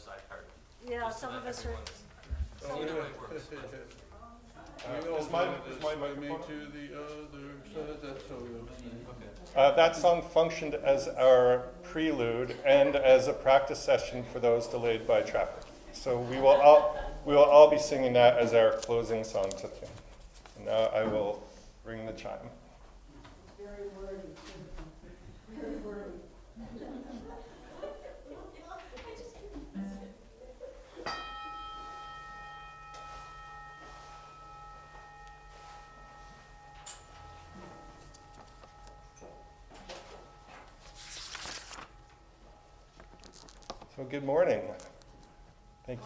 side card. Yeah, some of us are. Either way works. Is my microphone to the other side, that's how we okay. That song functioned as our prelude and as a practice session for those delayed by traffic. So we will all be singing that as our closing song today. Now I will ring the chime. Very wordy. Very wordy. So good morning. Thank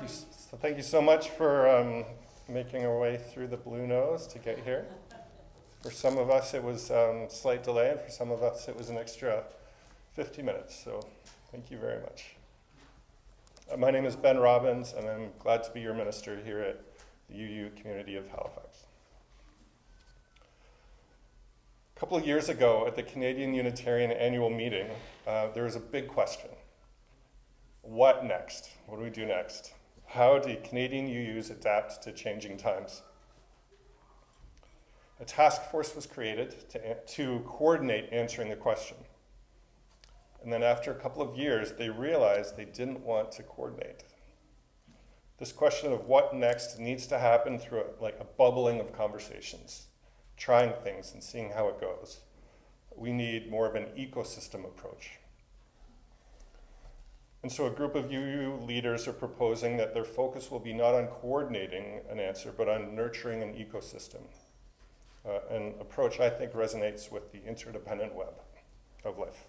you so much for making our way through the Blue Nose to get here. For some of us, it was a slight delay, and for some of us, it was an extra 50 minutes. So thank you very much. My name is Ben Robbins, and I'm glad to be your minister here at the UU community of Halifax. A couple of years ago, at the Canadian Unitarian annual meeting, there was a big question. What next? What do we do next? How do Canadian UUs adapt to changing times? A task force was created to coordinate answering the question. And then after a couple of years, they realized they didn't want to coordinate. This question of what next needs to happen through a bubbling of conversations, trying things and seeing how it goes. We need more of an ecosystem approach. And so a group of UU leaders are proposing that their focus will be not on coordinating an answer, but on nurturing an ecosystem. An approach I think resonates with the interdependent web of life.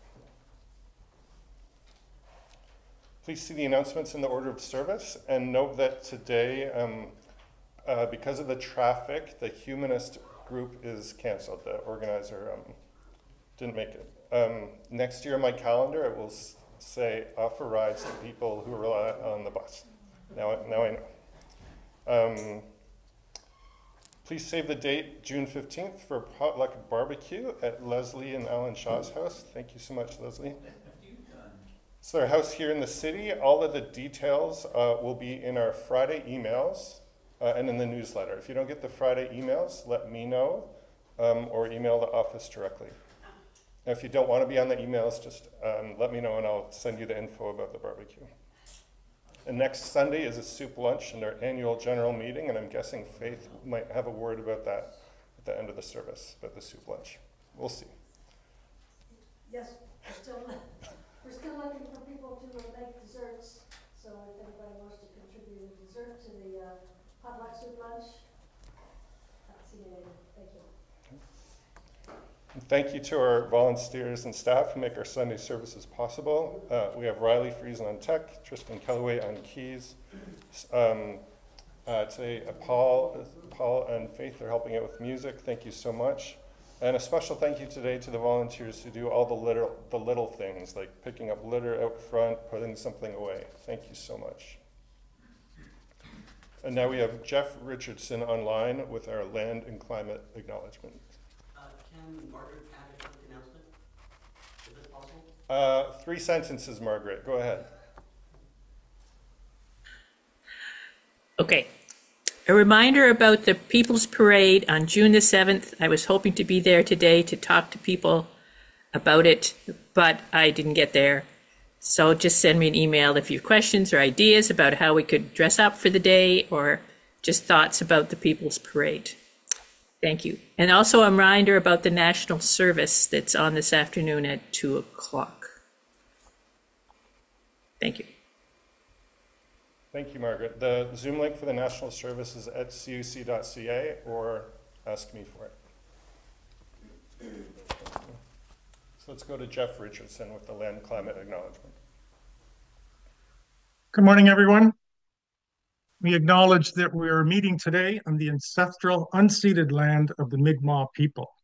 Please see the announcements in the order of service, and note that today, because of the traffic, the humanist group is canceled. The organizer didn't make it. Next year on my calendar, it will say offer rides to people who rely on the bus. Now I know. Please save the date, June 15th, for potluck barbecue at Leslie and Alan Shaw's house. Thank you so much, Leslie. It's their house here in the city. All of the details will be in our Friday emails and in the newsletter. If you don't get the Friday emails, let me know or email the office directly. Now, if you don't want to be on the emails, just let me know and I'll send you the info about the barbecue. And next Sunday is a soup lunch and our annual general meeting, and I'm guessing Faith might have a word about that at the end of the service, about the soup lunch. We'll see. Yes, we're still looking for people to make desserts. So if anybody wants to contribute a dessert to the potluck soup lunch, see you later. Thank you. And thank you to our volunteers and staff who make our Sunday services possible. We have Riley Friesen on tech, Tristan Kellaway on keys. Today, Paul and Faith are helping out with music. Thank you so much. And a special thank you today to the volunteers who do all the little things, like picking up litter out front, putting something away. Thank you so much. And now we have Jeff Richardson online with our land and climate acknowledgement. Can Margaret add a quick announcement? Is this possible? 3 sentences, Margaret. Go ahead. Okay. A reminder about the People's Parade on June the 7th. I was hoping to be there today to talk to people about it, but I didn't get there. So just send me an email if you have questions or ideas about how we could dress up for the day or just thoughts about the People's Parade. Thank you. And also a reminder about the national service that's on this afternoon at 2:00. Thank you. Thank you, Margaret. The Zoom link for the national service is at cuc.ca or ask me for it. So let's go to Jeff Richardson with the land climate acknowledgement. Good morning, everyone. We acknowledge that we are meeting today on the ancestral unceded land of the Mi'kmaq people.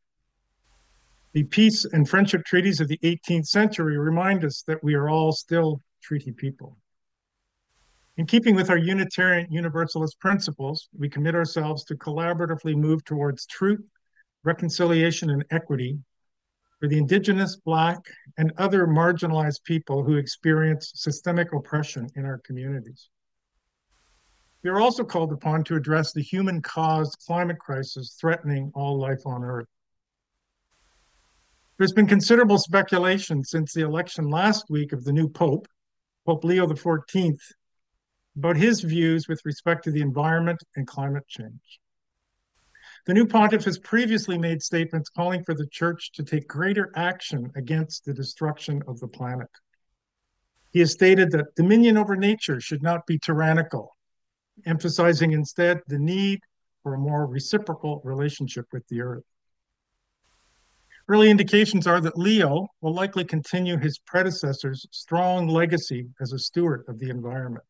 The peace and friendship treaties of the 18th century remind us that we are all still treaty people. In keeping with our Unitarian Universalist principles, we commit ourselves to collaboratively move towards truth, reconciliation, and equity for the Indigenous, Black, and other marginalized people who experience systemic oppression in our communities. We are also called upon to address the human-caused climate crisis threatening all life on Earth. There's been considerable speculation since the election last week of the new Pope, Pope Leo XIV, about his views with respect to the environment and climate change. The new pontiff has previously made statements calling for the church to take greater action against the destruction of the planet. He has stated that dominion over nature should not be tyrannical, emphasizing instead the need for a more reciprocal relationship with the earth. Early indications are that Leo will likely continue his predecessor's strong legacy as a steward of the environment.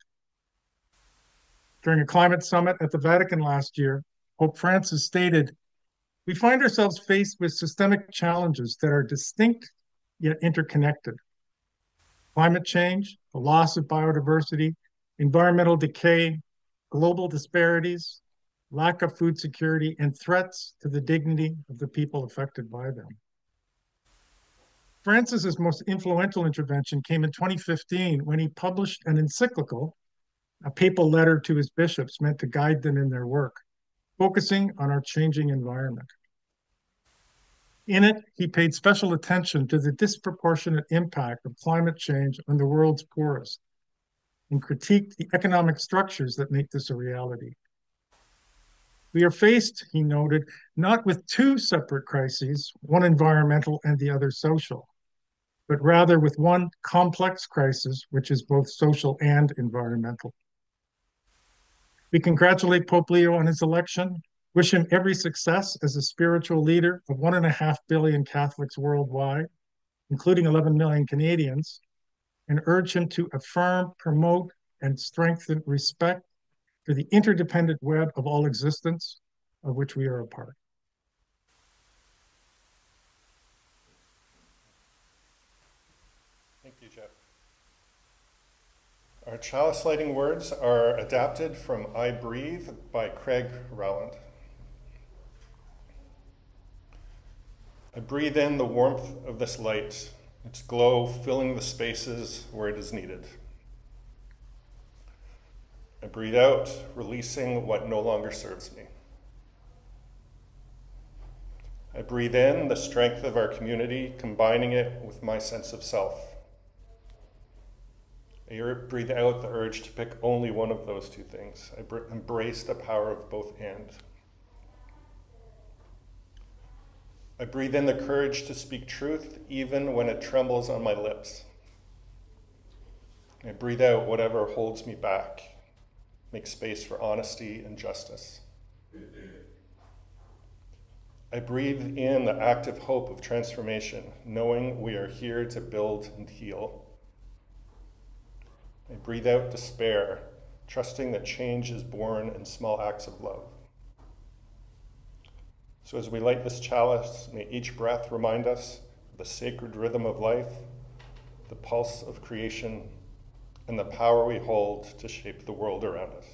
During a climate summit at the Vatican last year, Pope Francis stated, "We find ourselves faced with systemic challenges that are distinct yet interconnected. Climate change, the loss of biodiversity, environmental decay, global disparities, lack of food security, and threats to the dignity of the people affected by them." Francis's most influential intervention came in 2015 when he published an encyclical, a papal letter to his bishops meant to guide them in their work, focusing on our changing environment. In it, he paid special attention to the disproportionate impact of climate change on the world's poorest and critiqued the economic structures that make this a reality. We are faced, he noted, not with two separate crises, one environmental and the other social, but rather with one complex crisis, which is both social and environmental. We congratulate Pope Leo on his election, wish him every success as a spiritual leader of 1.5 billion Catholics worldwide, including 11 million Canadians, and urge him to affirm, promote, and strengthen respect for the interdependent web of all existence of which we are a part. Thank you, Jeff. Our chalice lighting words are adapted from I Breathe by Craig Rowland. I breathe in the warmth of this light, its glow filling the spaces where it is needed. I breathe out, releasing what no longer serves me. I breathe in the strength of our community, combining it with my sense of self. I breathe out the urge to pick only one of those two things. I embrace the power of both and. I breathe in the courage to speak truth even when it trembles on my lips. I breathe out whatever holds me back, make space for honesty and justice. I breathe in the active hope of transformation, knowing we are here to build and heal. I breathe out despair, trusting that change is born in small acts of love. So as we light this chalice, may each breath remind us of the sacred rhythm of life, the pulse of creation, and the power we hold to shape the world around us.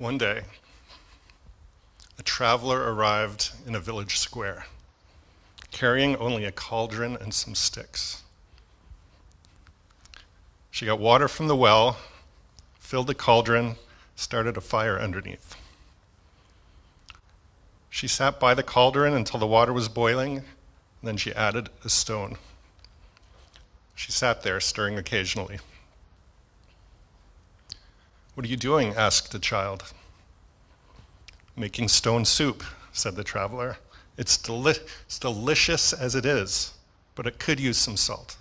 One day, a traveler arrived in a village square, carrying only a cauldron and some sticks. She got water from the well, filled the cauldron, started a fire underneath. She sat by the cauldron until the water was boiling, and then she added a stone. She sat there, stirring occasionally. "What are you doing?" asked the child. "Making stone soup," said the traveler. It's delicious as it is, but it could use some salt."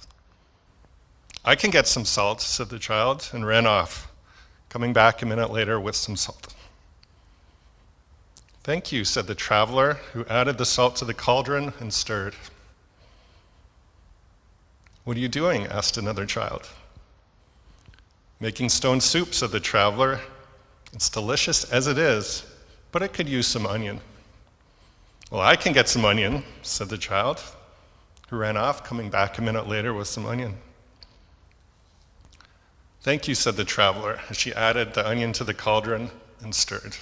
"I can get some salt," said the child, and ran off, coming back a minute later with some salt. "Thank you," said the traveler, who added the salt to the cauldron and stirred. "What are you doing?" asked another child. "Making stone soup," said the traveler. "It's delicious as it is, but it could use some onion." "Well, I can get some onion," said the child, who ran off, coming back a minute later with some onion. "Thank you," said the traveler, as she added the onion to the cauldron and stirred.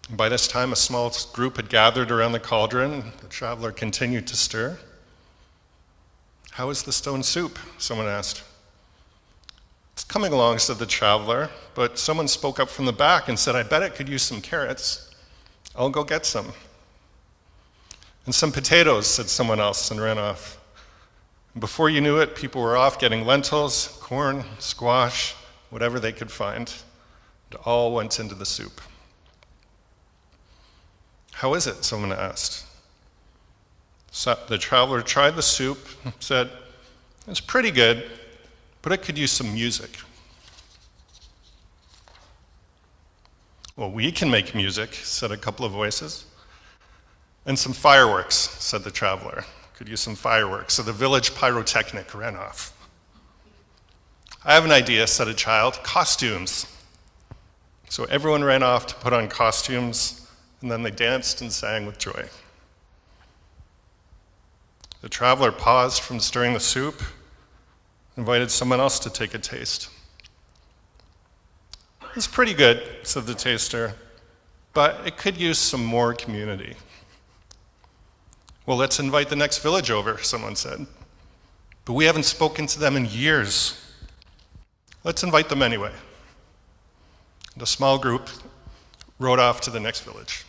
And by this time, a small group had gathered around the cauldron. The traveler continued to stir. "How is the stone soup?" someone asked. "It's coming along," said the traveler, but someone spoke up from the back and said, "I bet it could use some carrots. I'll go get some." "And some potatoes," said someone else, and ran off. And before you knew it, people were off getting lentils, corn, squash, whatever they could find. It all went into the soup. "How is it?" someone asked. So the traveler tried the soup, said, "It's pretty good, but it could use some music." "Well, we can make music," said a couple of voices. "And some fireworks," said the traveler. "Could use some fireworks." So the village pyrotechnic ran off. "I have an idea," said a child. "Costumes." So everyone ran off to put on costumes, and then they danced and sang with joy. The traveler paused from stirring the soup, invited someone else to take a taste. "It's pretty good," said the taster, "but it could use some more community." "Well, let's invite the next village over," someone said. "But we haven't spoken to them in years." "Let's invite them anyway." The small group rode off to the next village.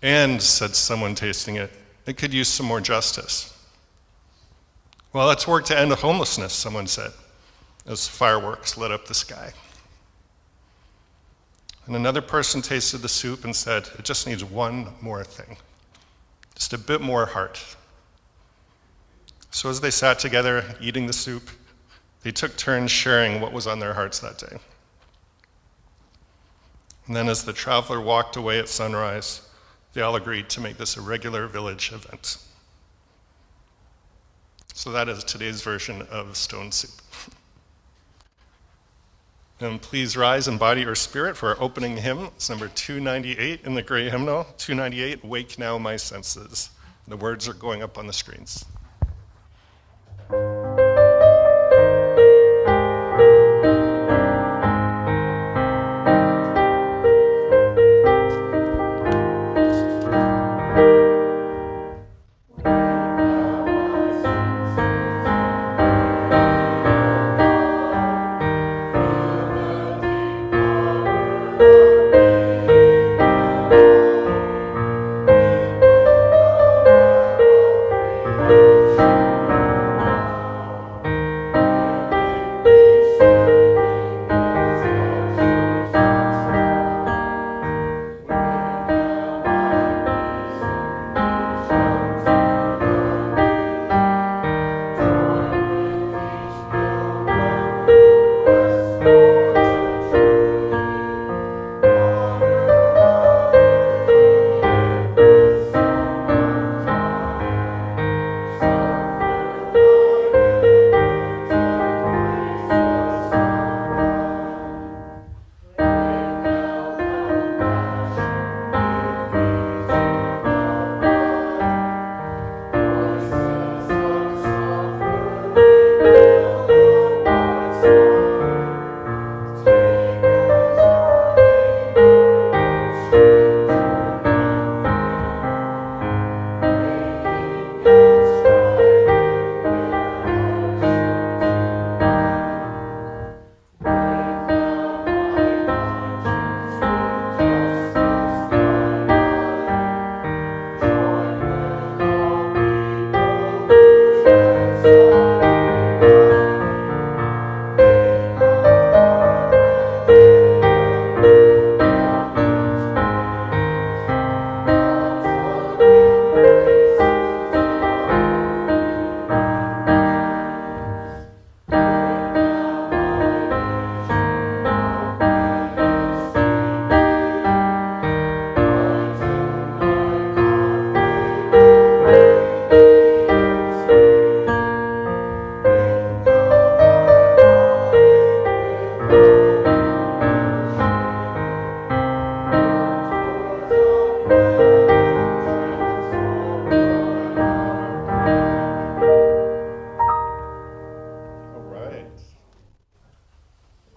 "And," said someone tasting it, "it could use some more justice." "Well, let's work to end homelessness," someone said, as fireworks lit up the sky. And another person tasted the soup and said, "It just needs one more thing, just a bit more heart." So as they sat together eating the soup, they took turns sharing what was on their hearts that day. And then as the traveler walked away at sunrise, they all agreed to make this a regular village event. So that is today's version of Stone Soup. And please rise in body or spirit for our opening hymn. It's number 298 in the gray hymnal, 298, "Wake Now My Senses." The words are going up on the screens. Thank you.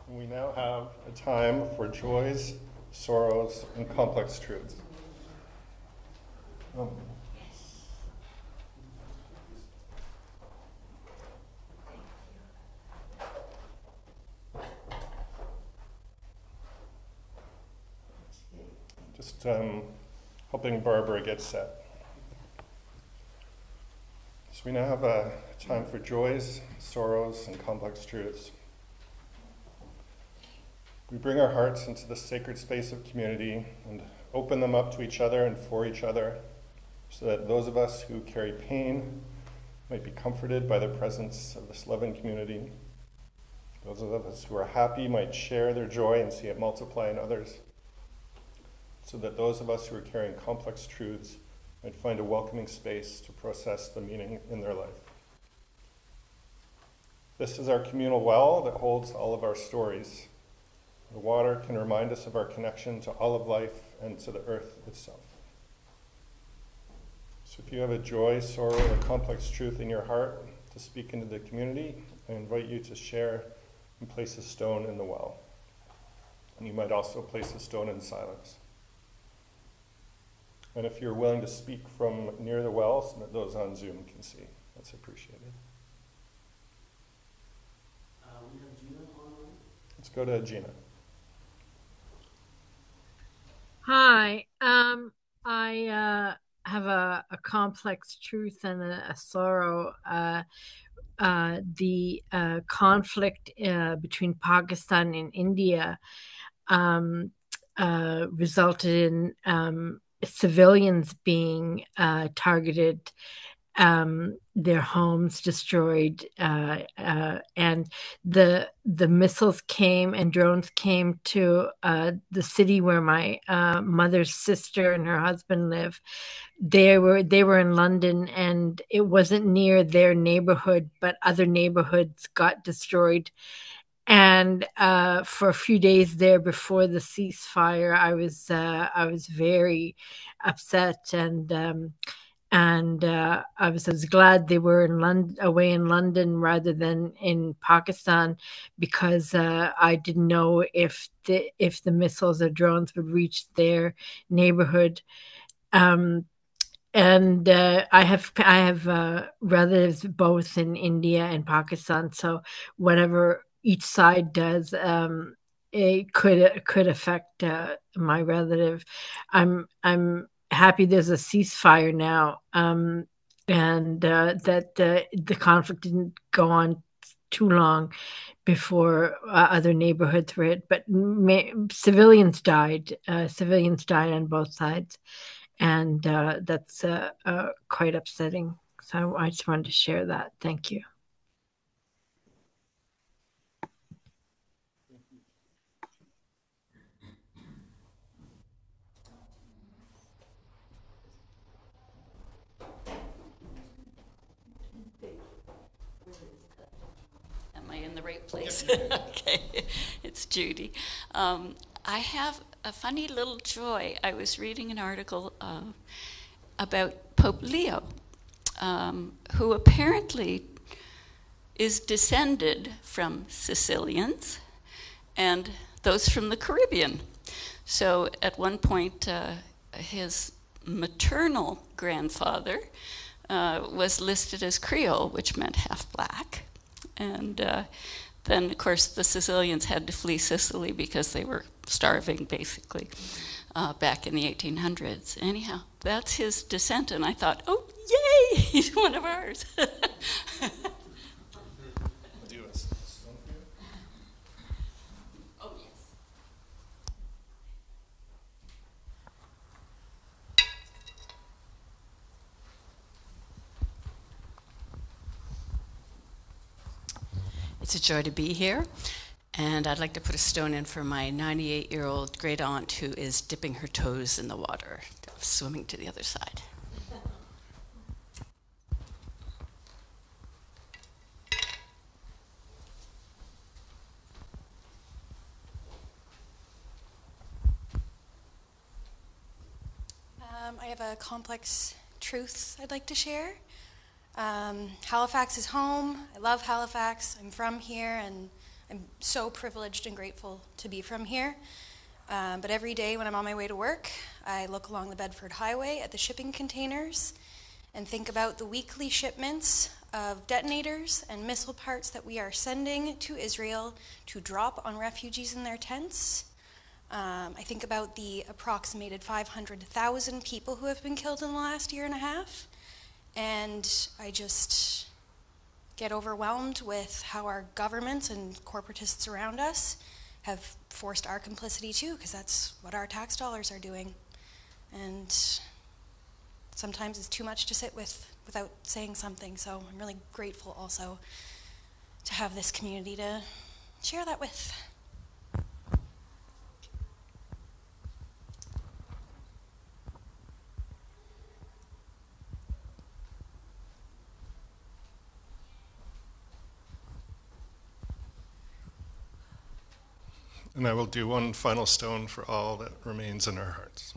And we now have a time for joys, sorrows, and complex truths. Just helping Barbara get set. So we now have a time for joys, sorrows, and complex truths. We bring our hearts into the sacred space of community and open them up to each other and for each other, so that those of us who carry pain might be comforted by the presence of this loving community. Those of us who are happy might share their joy and see it multiply in others, so that those of us who are carrying complex truths might find a welcoming space to process the meaning in their life. This is our communal well that holds all of our stories. The water can remind us of our connection to all of life and to the earth itself. So if you have a joy, sorrow, or complex truth in your heart to speak into the community, I invite you to share and place a stone in the well. And you might also place a stone in silence. And if you're willing to speak from near the well so that those on Zoom can see, that's appreciated. We have Gina online. Let's go to Gina. Hi. I have a complex truth and a sorrow. The conflict between Pakistan and India resulted in civilians being targeted, their homes destroyed, and the missiles came and drones came to the city where my mother's sister and her husband live. They were in London, and it wasn't near their neighborhood, but other neighborhoods got destroyed. And for a few days there before the ceasefire, I was very upset, and I was glad they were away in London rather than in Pakistan, because I didn't know if the missiles or drones would reach their neighborhood. And I have relatives both in India and Pakistan, so whatever each side does, it could affect my relative. I'm happy there's a ceasefire now, and that the conflict didn't go on too long before other neighborhoods were hit. But civilians died. Civilians died on both sides, and that's quite upsetting. So I just wanted to share that. Thank you. Am I in the right place? Okay, it's Judy. I have a funny little joy. I was reading an article about Pope Leo, who apparently is descended from Sicilians and those from the Caribbean. So at one point, his maternal grandfather was listed as Creole, which meant half black. And then, of course, the Sicilians had to flee Sicily because they were starving, basically, back in the 1800s. Anyhow, that's his descent, and I thought, oh, yay, he's one of ours. Oh, yes. It's a joy to be here, and I'd like to put a stone in for my 98-year-old great aunt who is dipping her toes in the water, swimming to the other side. I have a complex truth I'd like to share. Halifax is home. I love Halifax. I'm from here, and I'm so privileged and grateful to be from here. But every day when I'm on my way to work, I look along the Bedford Highway at the shipping containers and think about the weekly shipments of detonators and missile parts that we are sending to Israel to drop on refugees in their tents. I think about the approximated 500,000 people who have been killed in the last year and a half, and I just get overwhelmed with how our governments and corporatists around us have forced our complicity too, because that's what our tax dollars are doing. And sometimes it's too much to sit with without saying something, so I'm really grateful also to have this community to share that with. And I will do one final stone for all that remains in our hearts.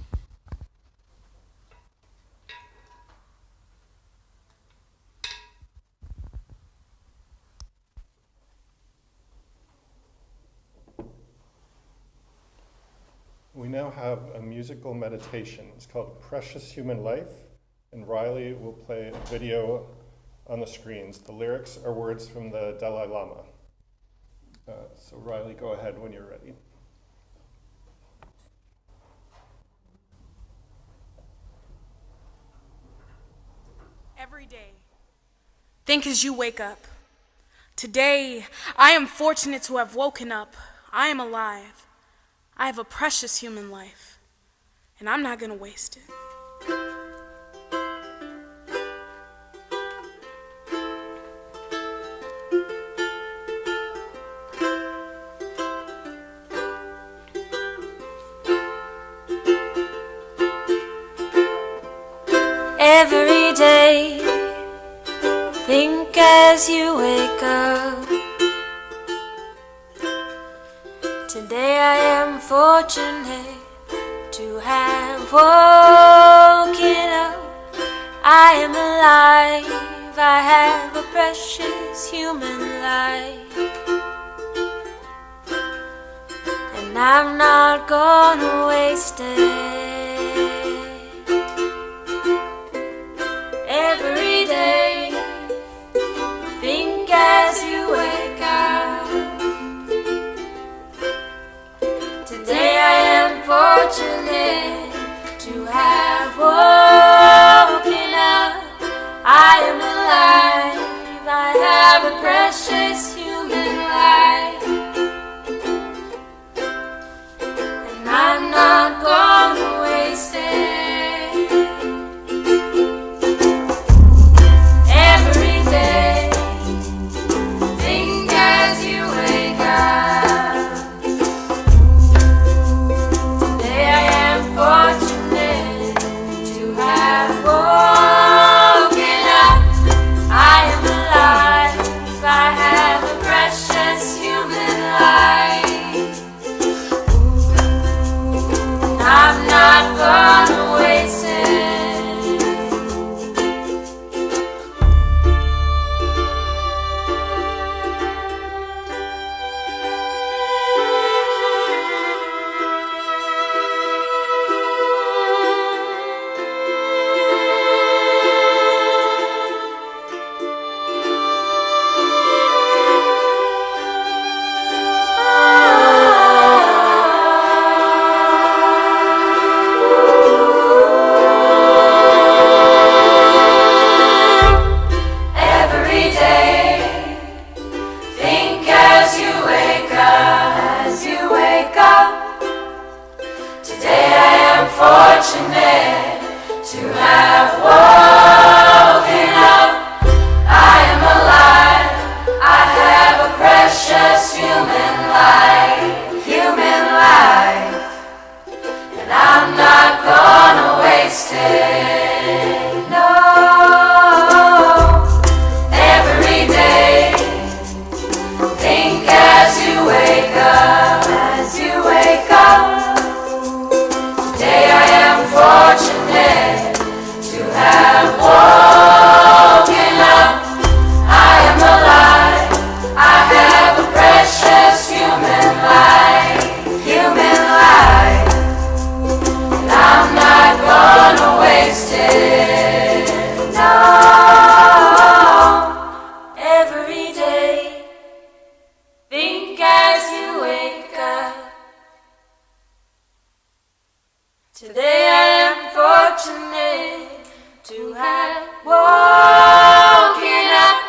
We now have a musical meditation. It's called Precious Human Life, and Riley will play a video on the screens. The lyrics are words from the Dalai Lama. So Riley, go ahead when you're ready. Every day, think as you wake up. Today, I am fortunate to have woken up. I am alive. I have a precious human life, and I'm not going to waste it. Every day, think as you wake up. Today I am fortunate to have woken up. I am alive, I have a precious human life, and I'm not gonna waste it. Every day, think as you wake up. Today I am fortunate to have woken up. I am alive, I have a precious human life, and I'm not gonna waste it. Today I am fortunate to have Today I am fortunate to have woken up.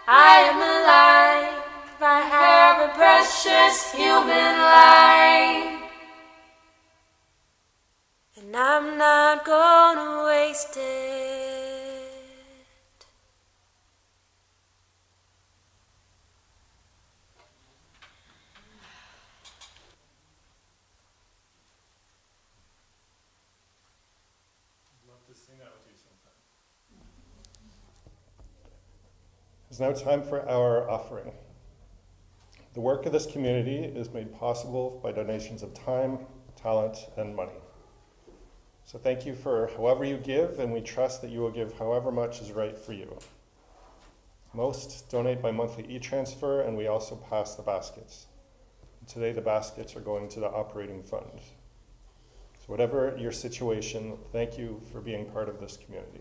I am alive. I have a precious human life. And I'm not gonna waste it. It's now time for our offering. The work of this community is made possible by donations of time, talent, and money. So thank you for however you give, and we trust that you will give however much is right for you. Most donate by monthly e-transfer, and we also pass the baskets. And today the baskets are going to the operating fund. So whatever your situation, thank you for being part of this community.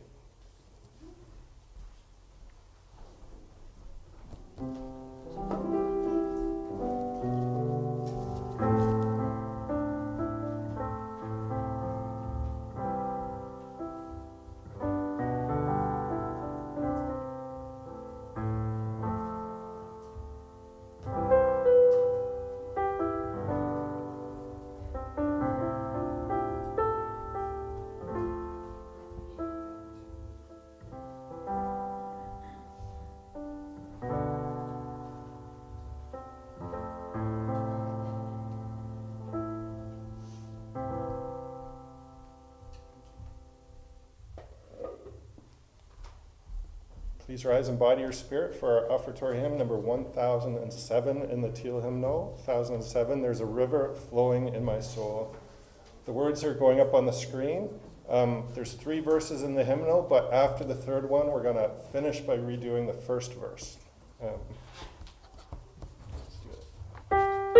Please rise and body your spirit for our offertory hymn number 1007 in the Teal hymnal. 1007, there's a river flowing in my soul. The words are going up on the screen. There's 3 verses in the hymnal, but after the third one, we're going to finish by redoing the first verse. Let's do it.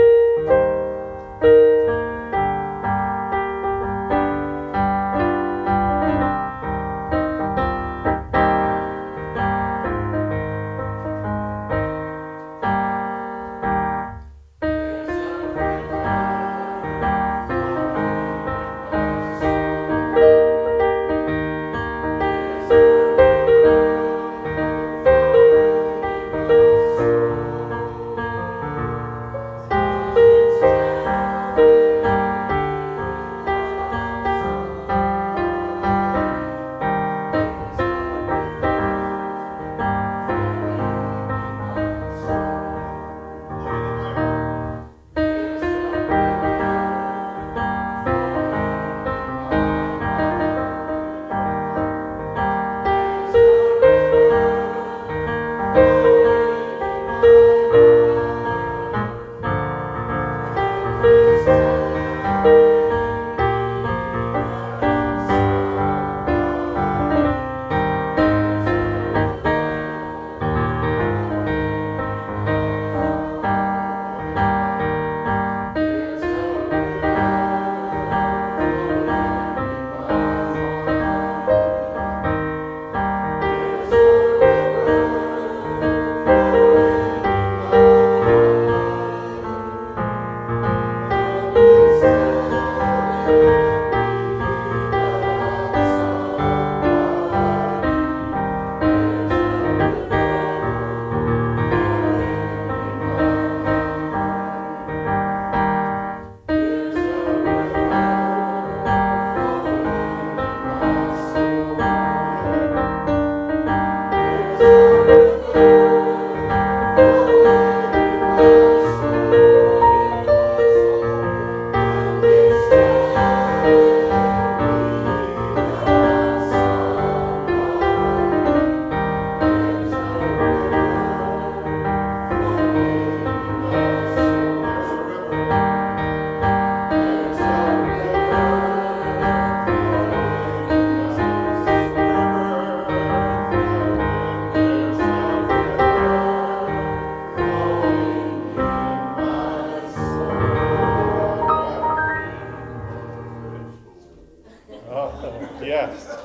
Yes,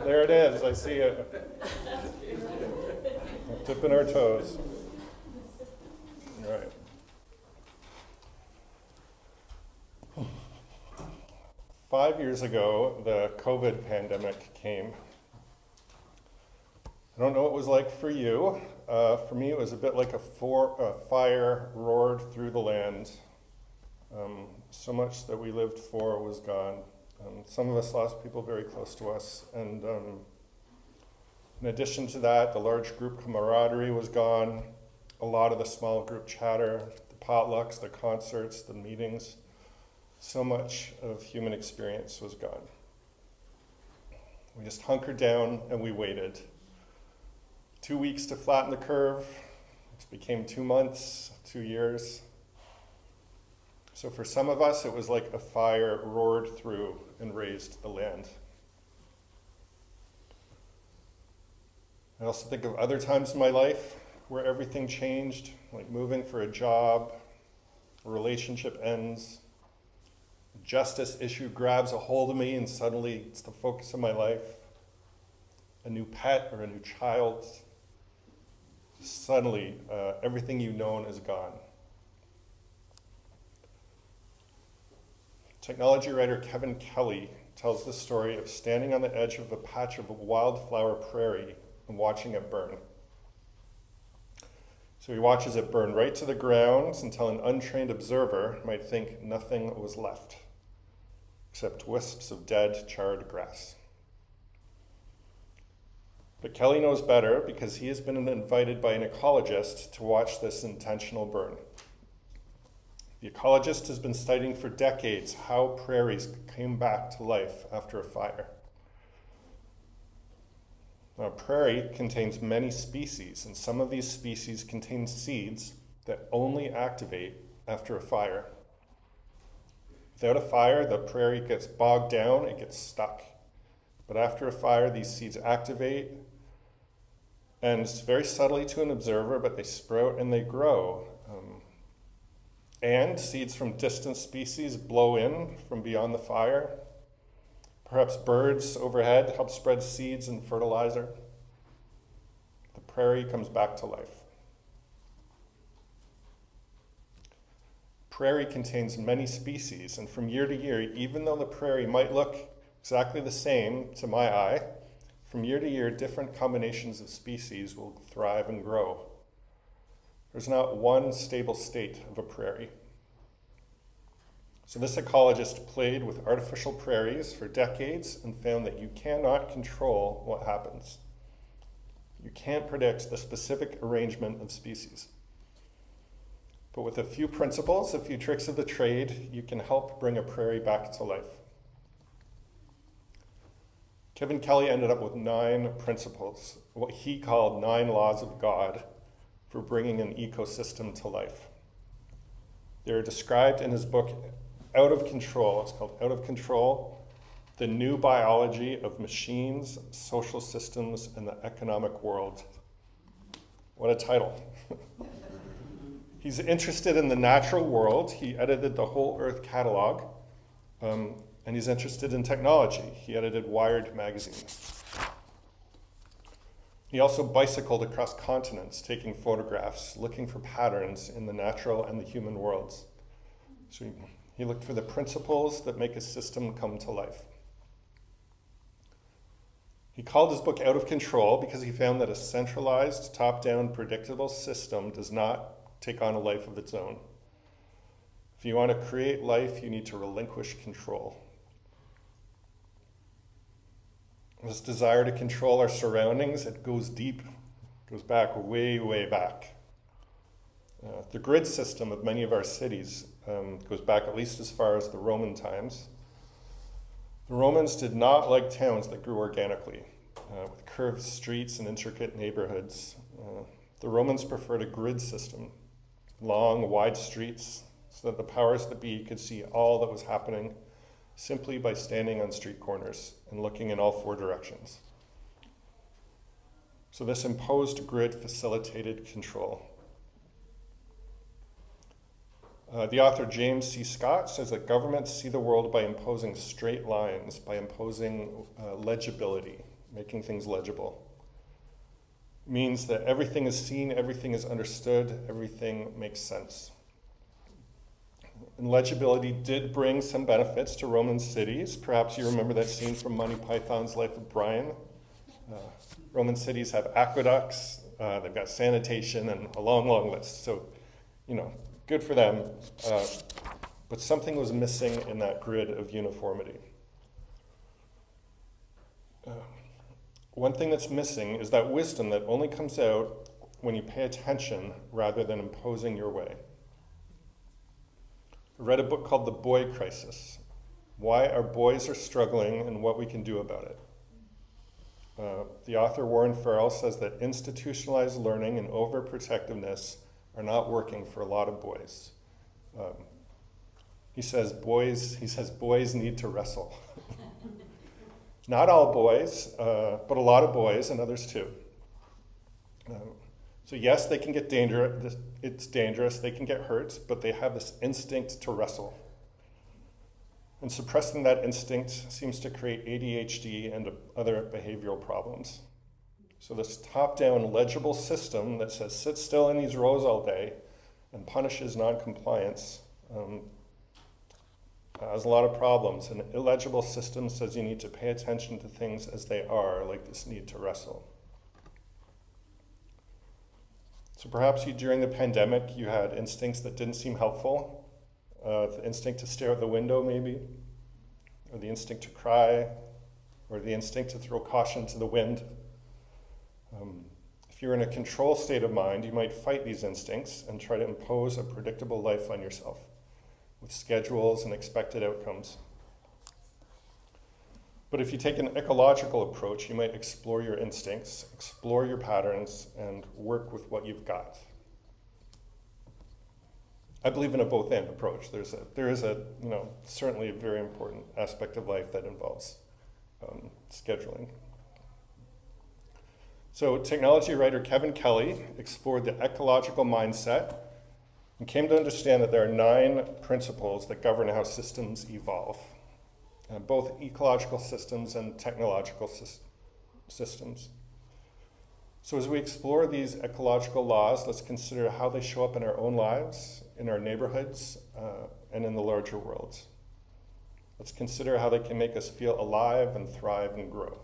there it is. I see it. Dipping our toes. All right. 5 years ago, the COVID pandemic came. I don't know what it was like for you. For me, it was a bit like a fire roared through the land. So much that we lived for was gone. Some of us lost people very close to us. And in addition to that, the large group camaraderie was gone. A lot of the small group chatter, the potlucks, the concerts, the meetings. So much of human experience was gone. We just hunkered down and we waited. 2 weeks to flatten the curve. It became 2 months, 2 years. So for some of us, it was like a fire roared through and razed the land. I also think of other times in my life where everything changed, like moving for a job, a relationship ends, a justice issue grabs a hold of me and suddenly it's the focus of my life. A new pet or a new child, suddenly everything you've known is gone. Technology writer Kevin Kelly tells the story of standing on the edge of a patch of wildflower prairie and watching it burn. So he watches it burn right to the ground until an untrained observer might think nothing was left, except wisps of dead, charred grass. But Kelly knows better because he has been invited by an ecologist to watch this intentional burn. The ecologist has been studying for decades how prairies came back to life after a fire. Now, a prairie contains many species, and some of these species contain seeds that only activate after a fire. Without a fire, the prairie gets bogged down, it gets stuck. But after a fire, these seeds activate, and it's very subtly to an observer, but they sprout and they grow. And seeds from distant species blow in from beyond the fire. Perhaps birds overhead help spread seeds and fertilizer. The prairie comes back to life. Prairie contains many species, and from year to year, even though the prairie might look exactly the same to my eye, from year to year, different combinations of species will thrive and grow. There's not one stable state of a prairie. So this ecologist played with artificial prairies for decades and found that you cannot control what happens. You can't predict the specific arrangement of species. But with a few principles, a few tricks of the trade, you can help bring a prairie back to life. Kevin Kelly ended up with 9 principles, what he called 9 laws of God for bringing an ecosystem to life. They're described in his book, Out of Control. It's called Out of Control, The New Biology of Machines, Social Systems, and the Economic World. What a title. He's interested in the natural world. He edited the Whole Earth catalog, and he's interested in technology. He edited Wired magazine. He also bicycled across continents, taking photographs, looking for patterns in the natural and the human worlds. So he looked for the principles that make a system come to life. He called his book Out of Control because he found that a centralized, top-down, predictable system does not take on a life of its own. If you want to create life, you need to relinquish control. This desire to control our surroundings, it goes deep, goes back way, way back. The grid system of many of our cities goes back at least as far as the Roman times. The Romans did not like towns that grew organically, with curved streets and intricate neighborhoods. The Romans preferred a grid system, long, wide streets, so that the powers that be could see all that was happening simply by standing on street corners and looking in all 4 directions. So this imposed grid facilitated control. The author James C. Scott says that governments see the world by imposing straight lines, by imposing legibility, making things legible. It means that everything is seen, everything is understood, everything makes sense. And legibility did bring some benefits to Roman cities. Perhaps you remember that scene from Monty Python's Life of Brian. Roman cities have aqueducts, they've got sanitation, and a long, long list. So, good for them. But something was missing in that grid of uniformity. One thing that's missing is that wisdom that only comes out when you pay attention rather than imposing your way. I read a book called The Boy Crisis, Why Our Boys Are Struggling and What We Can Do About It. The author, Warren Farrell, says that institutionalized learning and overprotectiveness are not working for a lot of boys. He says boys need to wrestle. Not all boys, but a lot of boys and others too. So yes, they can get dangerous. It's dangerous. They can get hurt, but they have this instinct to wrestle. And suppressing that instinct seems to create ADHD and other behavioral problems. So this top-down legible system that says sit still in these rows all day and punishes non-compliance has a lot of problems. An illegible system says you need to pay attention to things as they are, like this need to wrestle. So perhaps during the pandemic, you had instincts that didn't seem helpful. The instinct to stare out the window, maybe, or the instinct to cry, or the instinct to throw caution to the wind. If you're in a control state of mind, you might fight these instincts and try to impose a predictable life on yourself with schedules and expected outcomes. But if you take an ecological approach, you might explore your instincts, explore your patterns, and work with what you've got. I believe in a both-and approach. There is certainly a very important aspect of life that involves scheduling. So technology writer Kevin Kelly explored the ecological mindset and came to understand that there are 9 principles that govern how systems evolve, both ecological systems and technological systems. So as we explore these ecological laws, let's consider how they show up in our own lives, in our neighborhoods, and in the larger world. Let's consider how they can make us feel alive and thrive and grow.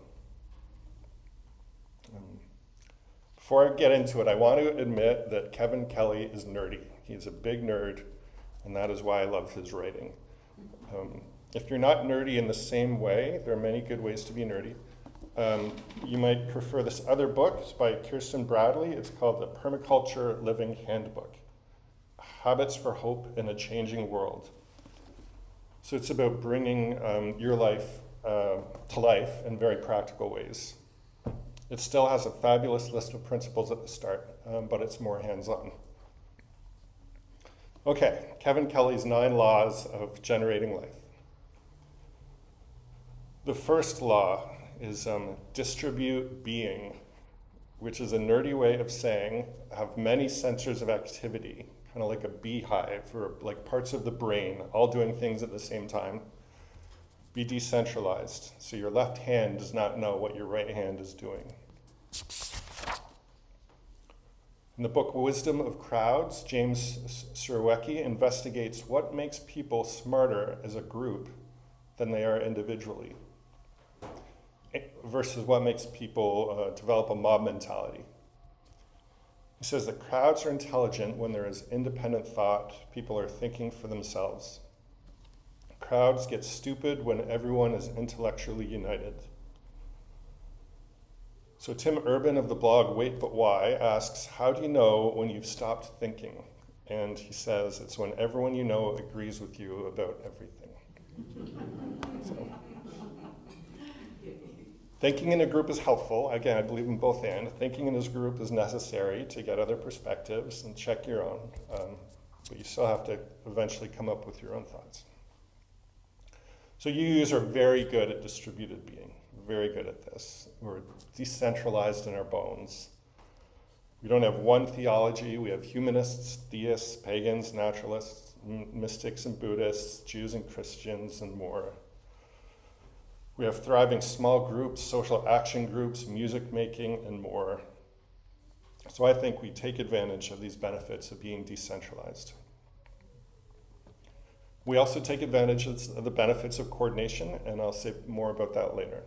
Before I get into it, I want to admit that Kevin Kelly is nerdy. He's a big nerd, and that is why I love his writing. If you're not nerdy in the same way, there are many good ways to be nerdy. You might prefer this other book. It's by Kirsten Bradley. It's called The Permaculture Living Handbook, Habits for Hope in a Changing World. So it's about bringing your life to life in very practical ways. It still has a fabulous list of principles at the start, but it's more hands-on. Okay, Kevin Kelly's 9 laws of generating life. The first law is distribute being, which is a nerdy way of saying have many centers of activity, kind of like a beehive or like parts of the brain, all doing things at the same time. Be decentralized, so your left hand does not know what your right hand is doing. In the book Wisdom of Crowds, James Surowiecki investigates what makes people smarter as a group than they are individually, versus what makes people develop a mob mentality. He says that crowds are intelligent when there is independent thought, people are thinking for themselves. Crowds get stupid when everyone is intellectually united. So Tim Urban of the blog Wait But Why asks, how do you know when you've stopped thinking? And he says, it's when everyone you know agrees with you about everything. So, thinking in a group is helpful. Again, I believe in both and. Thinking in this group is necessary to get other perspectives and check your own. But you still have to eventually come up with your own thoughts. So UUs are very good at distributed being, very good at this. We're decentralized in our bones. We don't have one theology. We have humanists, theists, pagans, naturalists, mystics and Buddhists, Jews and Christians, and more. We have thriving small groups, social action groups, music making, and more. So I think we take advantage of these benefits of being decentralized. We also take advantage of the benefits of coordination, and I'll say more about that later.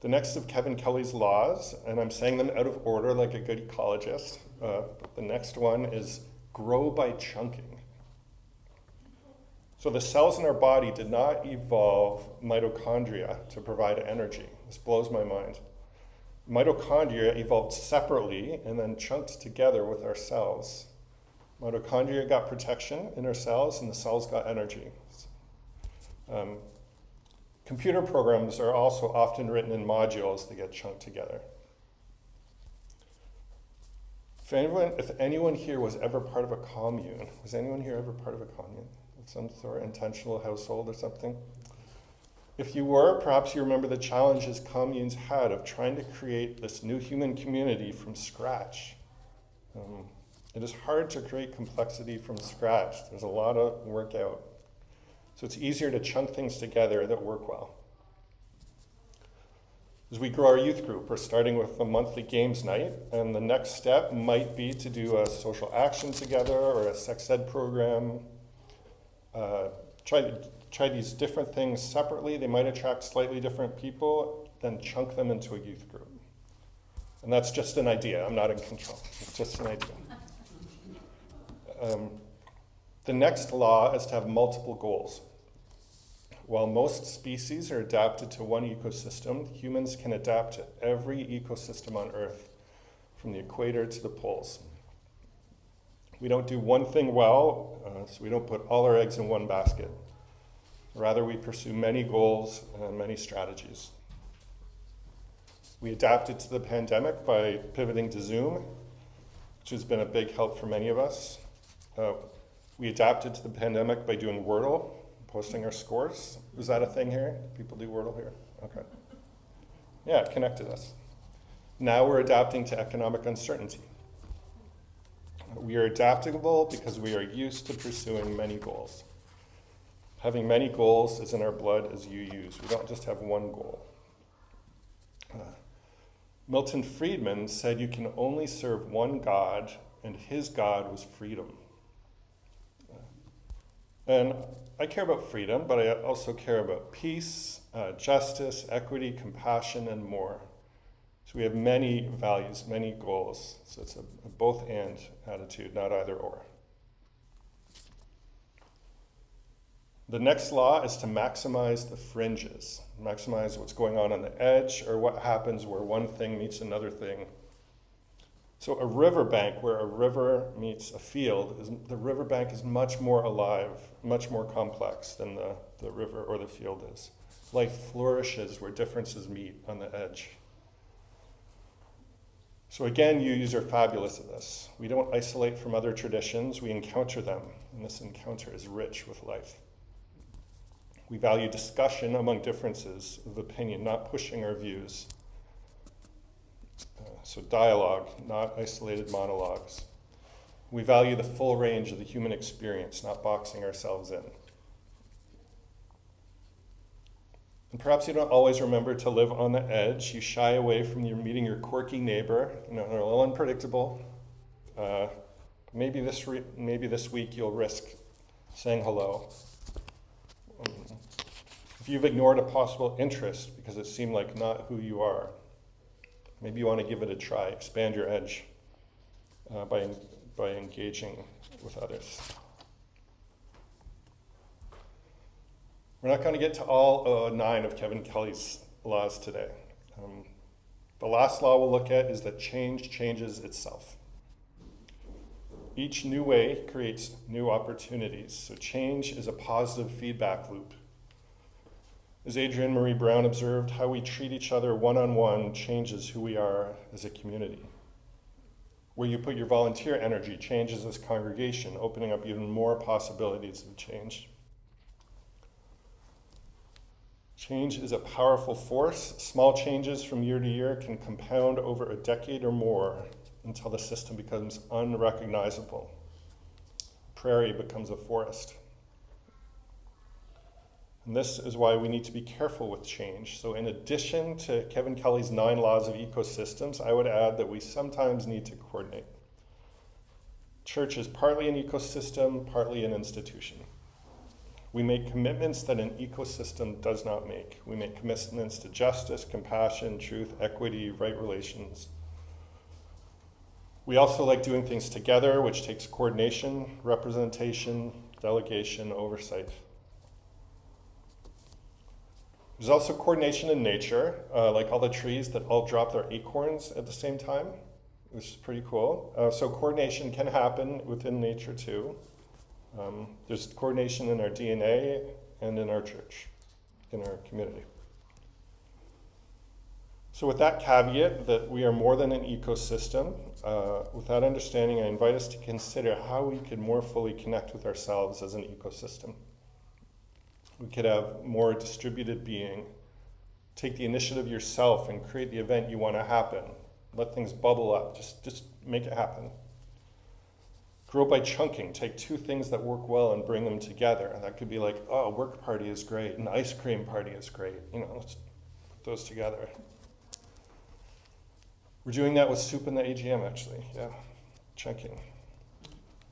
The next of Kevin Kelly's laws, and I'm saying them out of order like a good ecologist, but the next one is grow by chunking. So the cells in our body did not evolve mitochondria to provide energy. This blows my mind. Mitochondria evolved separately and then chunked together with our cells. Mitochondria got protection in our cells, and the cells got energy. Computer programs are also often written in modules that get chunked together. If anyone here was ever part of a commune, was anyone here ever part of a commune of some sort, intentional household or something? If you were, perhaps you remember the challenges communes had of trying to create this new human community from scratch. It is hard to create complexity from scratch. There's a lot of work out. So it's easier to chunk things together that work well. As we grow our youth group, we're starting with a monthly games night, and the next step might be to do a social action together or a sex ed program. Try these different things separately. They might attract slightly different people, then chunk them into a youth group. And that's just an idea. I'm not in control. It's just an idea. The next law is to have multiple goals. While most species are adapted to one ecosystem, humans can adapt to every ecosystem on Earth, from the equator to the poles. We don't do one thing well, so we don't put all our eggs in one basket. Rather, we pursue many goals and many strategies. We adapted to the pandemic by pivoting to Zoom, which has been a big help for many of us. We adapted to the pandemic by doing Wordle, posting our scores. Is that a thing here? People do Wordle here? Okay. Yeah, it connected us. Now we're adapting to economic uncertainty. We are adaptable because we are used to pursuing many goals. Having many goals is in our blood as UUs. We don't just have one goal. Milton Friedman said you can only serve one God, and his God was freedom. And I care about freedom, but I also care about peace, justice, equity, compassion, and more. So we have many values, many goals. So it's a both and attitude, not either or. The next law is to maximize the fringes, maximize what's going on the edge, or what happens where one thing meets another thing. So a riverbank where a river meets a field, the riverbank is much more alive, much more complex than the river or the field is. Life flourishes where differences meet on the edge. So again, UUs are fabulous at this. We don't isolate from other traditions, we encounter them, and this encounter is rich with life. We value discussion among differences of opinion, not pushing our views. So dialogue, not isolated monologues. We value the full range of the human experience, not boxing ourselves in. And perhaps you don't always remember to live on the edge. You shy away from meeting your quirky neighbor. You know, they're a little unpredictable. Maybe this week you'll risk saying hello. If you've ignored a possible interest because it seemed like not who you are, maybe you want to give it a try. Expand your edge by engaging with others. We're not going to get to all 9 of Kevin Kelly's laws today. The last law we'll look at is that change changes itself. Each new way creates new opportunities, so change is a positive feedback loop. As Adrienne Marie Brown observed, how we treat each other one-on-one changes who we are as a community. Where you put your volunteer energy changes this congregation, opening up even more possibilities of change. Change is a powerful force. Small changes from year to year can compound over a decade or more until the system becomes unrecognizable. Prairie becomes a forest. And this is why we need to be careful with change. So in addition to Kevin Kelly's 9 laws of ecosystems, I would add that we sometimes need to coordinate. Church is partly an ecosystem, partly an institution. We make commitments that an ecosystem does not make. We make commitments to justice, compassion, truth, equity, right relations. We also like doing things together, which takes coordination, representation, delegation, oversight. There's also coordination in nature, like all the trees that all drop their acorns at the same time, which is pretty cool. So coordination can happen within nature too. There's coordination in our DNA and in our church, in our community. So with that caveat that we are more than an ecosystem, with that understanding, I invite us to consider how we could more fully connect with ourselves as an ecosystem. We could have more distributed being. Take the initiative yourself and create the event you want to happen. Let things bubble up. Just make it happen. Grow by chunking. Take two things that work well and bring them together. And that could be like, oh, a work party is great, an ice cream party is great. Let's put those together. We're doing that with soup in the AGM, actually. Yeah, chunking.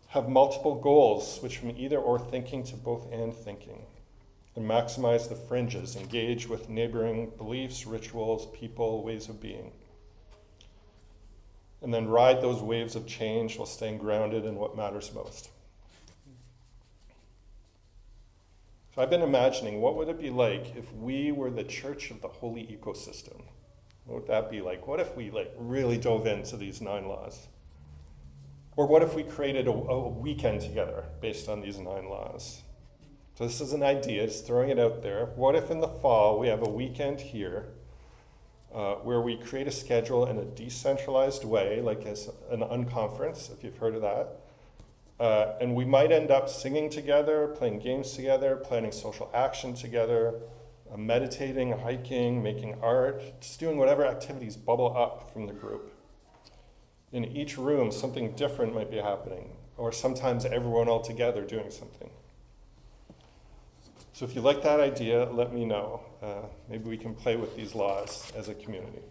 Have multiple goals, switch from either or thinking to both and thinking. And maximize the fringes. Engage with neighboring beliefs, rituals, people, ways of being. And then ride those waves of change while staying grounded in what matters most. So I've been imagining, what would it be like if we were the church of the holy ecosystem? What would that be like? What if we really dove into these 9 laws? Or what if we created a weekend together based on these 9 laws? So this is an idea, just throwing it out there. What if in the fall we have a weekend here where we create a schedule in a decentralized way, like as an unconference, if you've heard of that. And we might end up singing together, playing games together, planning social action together, meditating, hiking, making art, just doing whatever activities bubble up from the group. In each room, something different might be happening, or sometimes everyone all together doing something. So if you like that idea, let me know. Maybe we can play with these laws as a community.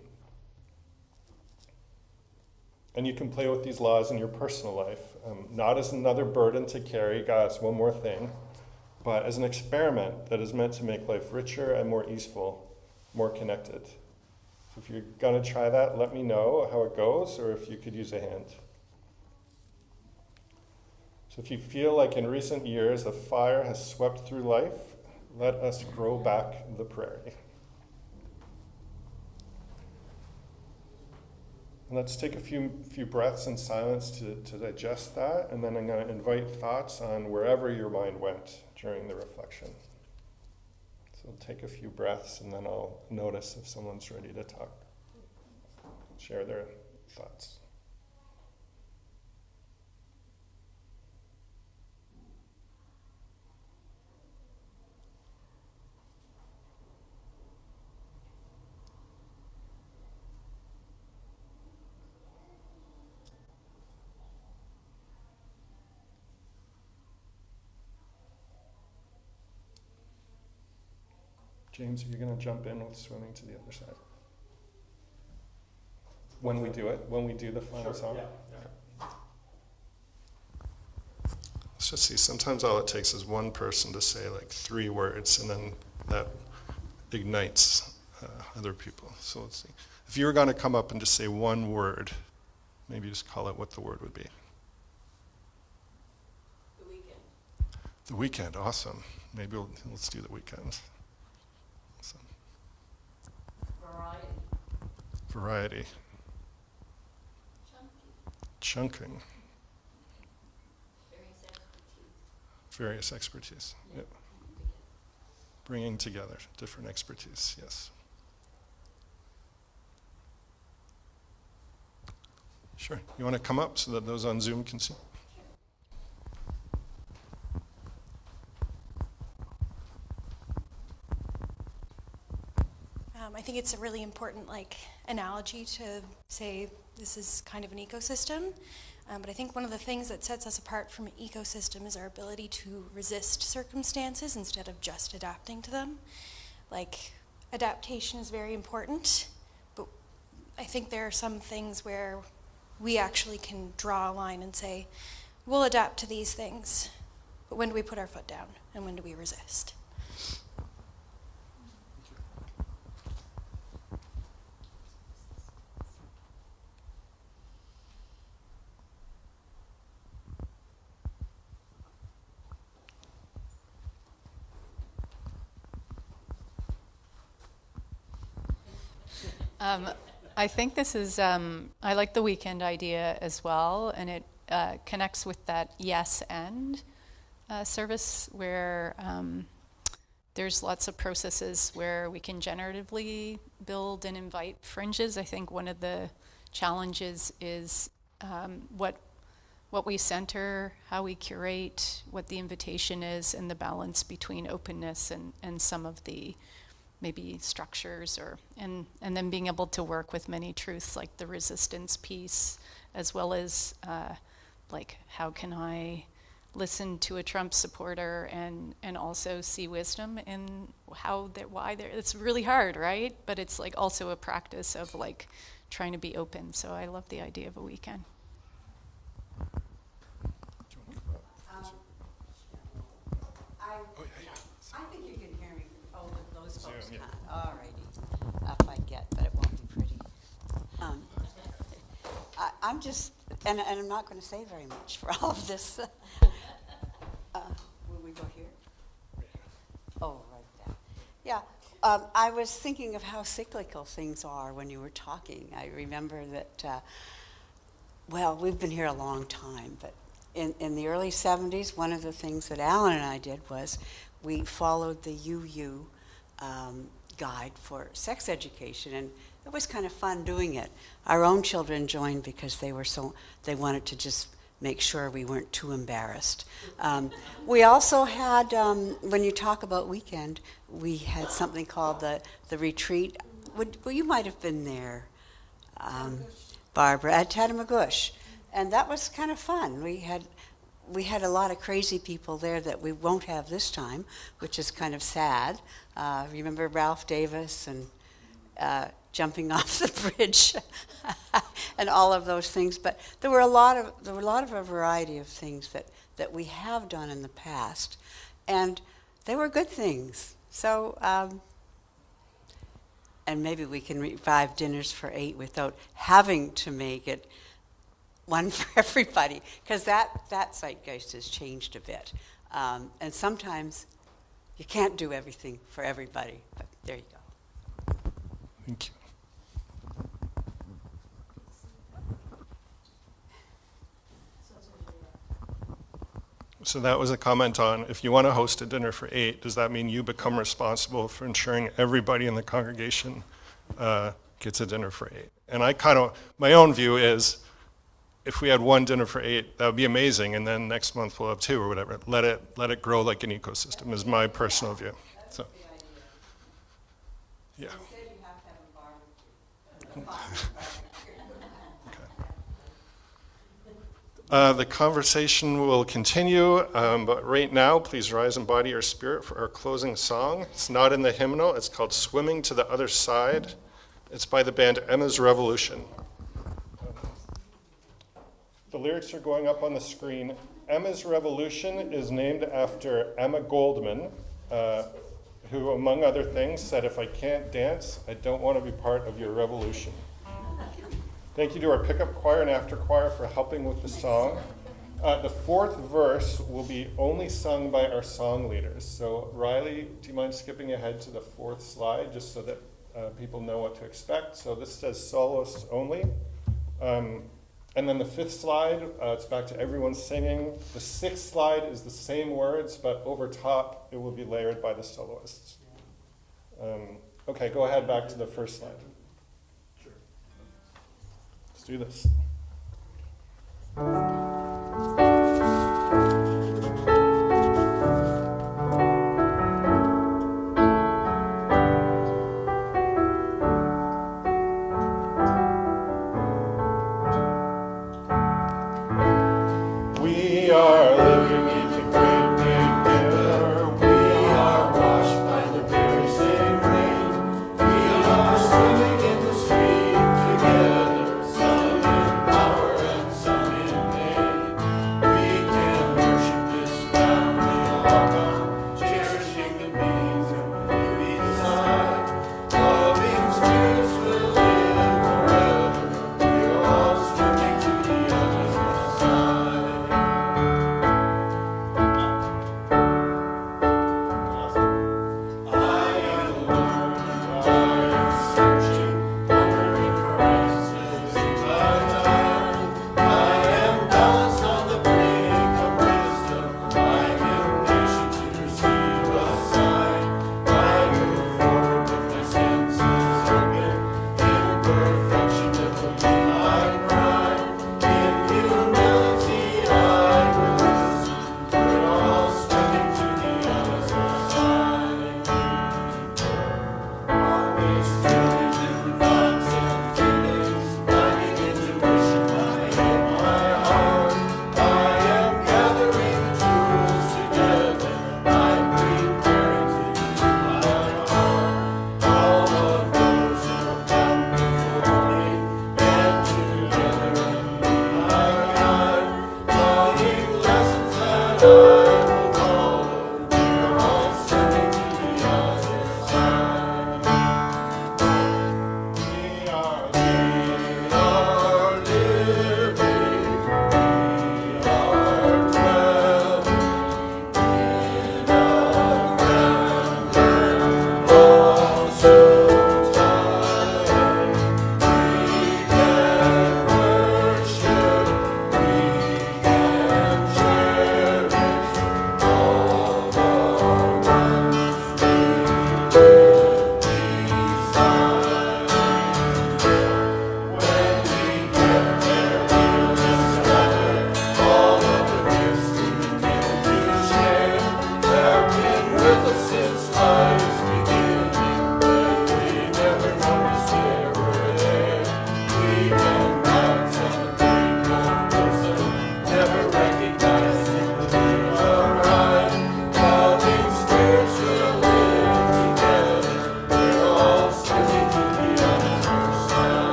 And you can play with these laws in your personal life, not as another burden to carry, God, it's one more thing, but as an experiment that is meant to make life richer and more easeful, more connected. So if you're going to try that, let me know how it goes, or if you could use a hand. So if you feel like in recent years a fire has swept through life, let us grow back the prairie. And let's take a few breaths in silence to digest that, and then I'm going to invite thoughts on wherever your mind went during the reflection. So take a few breaths, and then I'll notice if someone's ready to talk, share their thoughts. James, are you going to jump in with swimming to the other side? When we do it, when we do the final song? Yeah. Let's just see, sometimes all it takes is one person to say 3 words, and then that ignites other people. So let's see. If you were going to come up and just say one word, maybe just call it what the word would be. The weekend. The weekend, awesome. Maybe let's do the weekend. Awesome. Variety. Chunking. Various expertise. Yep. Bringing together different expertise, yes. Sure. You want to come up so that those on Zoom can see? I think it's a really important analogy to say this is kind of an ecosystem. But I think one of the things that sets us apart from an ecosystem is our ability to resist circumstances instead of just adapting to them. Adaptation is very important, but I think there are some things where we actually can draw a line and say, we'll adapt to these things. But when do we put our foot down, and when do we resist? I think this is, I like the weekend idea as well, and it connects with that yes and service where there's lots of processes where we can generatively build and invite fringes. I think one of the challenges is what we center, how we curate, what the invitation is, and the balance between openness and some of the maybe structures, and then being able to work with many truths like the resistance piece, as well as like how can I listen to a Trump supporter and also see wisdom in why they're, it's really hard, right? But it's like also a practice of like trying to be open. So I love the idea of a weekend. I think you can hear me. Oh, those folks can't. All righty. Up I get, but it won't be pretty. I'm just, and I'm not going to say very much for all of this. Will we go here? Oh, right there. Yeah. I was thinking of how cyclical things are when you were talking. I remember that, well, we've been here a long time, but in the early 70s, one of the things that Alan and I did was we followed the UU guide for sex education, and it was kind of fun doing it. Our own children joined because they wanted to just make sure we weren't too embarrassed. We also had, when you talk about weekend, we had something called the retreat. Well, you might have been there, Barbara, at Tatamagouche. And that was kind of fun. We had a lot of crazy people there that we won't have this time, which is kind of sad. Remember Ralph Davis and jumping off the bridge and all of those things. But there were a lot of a variety of things that we have done in the past, and they were good things. So, and maybe we can revive dinners for 8 without having to make it one for everybody, because that zeitgeist has changed a bit. And sometimes you can't do everything for everybody, but there you go. Thank you. So that was a comment on, if you want to host a dinner for 8, does that mean you become responsible for ensuring everybody in the congregation gets a dinner for 8? And my own view is, if we had one dinner for 8, that would be amazing, and then next month we'll have 2 or whatever. Let it grow like an ecosystem is my personal view. So, yeah. The conversation will continue, but right now, please rise and body your spirit for our closing song. It's not in the hymnal. It's called Swimming to the Other Side. It's by the band Emma's Revolution. The lyrics are going up on the screen. Emma's Revolution is named after Emma Goldman, who, among other things, said, "If I can't dance, I don't want to be part of your revolution." Thank you to our pickup choir and after choir for helping with the song. The 4th verse will be only sung by our song leaders. So Riley, do you mind skipping ahead to the 4th slide just so that people know what to expect? So this says soloists only. And then the 5th slide, it's back to everyone singing. The 6th slide is the same words, but over top it will be layered by the soloists. Okay, go ahead back to the first slide. Sure. Let's do this. We are living in the great big river. We are washed by the piercing rain. We are swimming in the stream together, some in power and some in pain.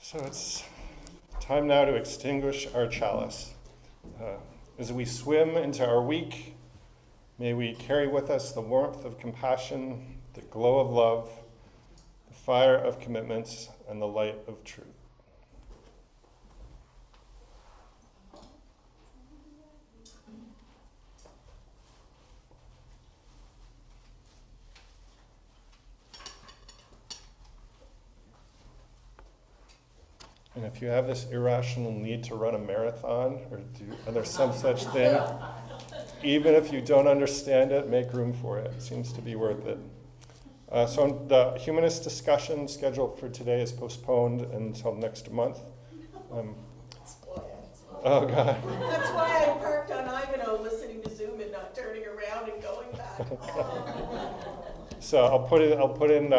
So it's time now to extinguish our chalice. As we swim into our week, may we carry with us the warmth of compassion, the glow of love, the fire of commitments, and the light of truth. And if you have this irrational need to run a marathon or there's some such thing, even if you don't understand it, make room for it. It seems to be worth it. So the humanist discussion scheduled for today is postponed until next month. Oh, God. That's why I parked on Ivanhoe listening to Zoom and not turning around and going back. So I'll put in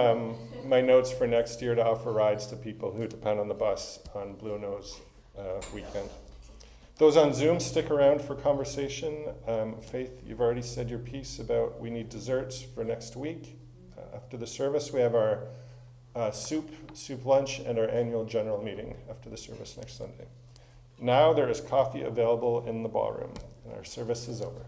my notes for next year to offer rides to people who depend on the bus on Blue Nose weekend. Those on Zoom, stick around for conversation. Faith, you've already said your piece about we need desserts for next week. After the service, we have our soup lunch, and our annual general meeting after the service next Sunday. Now there is coffee available in the ballroom, and our service is over.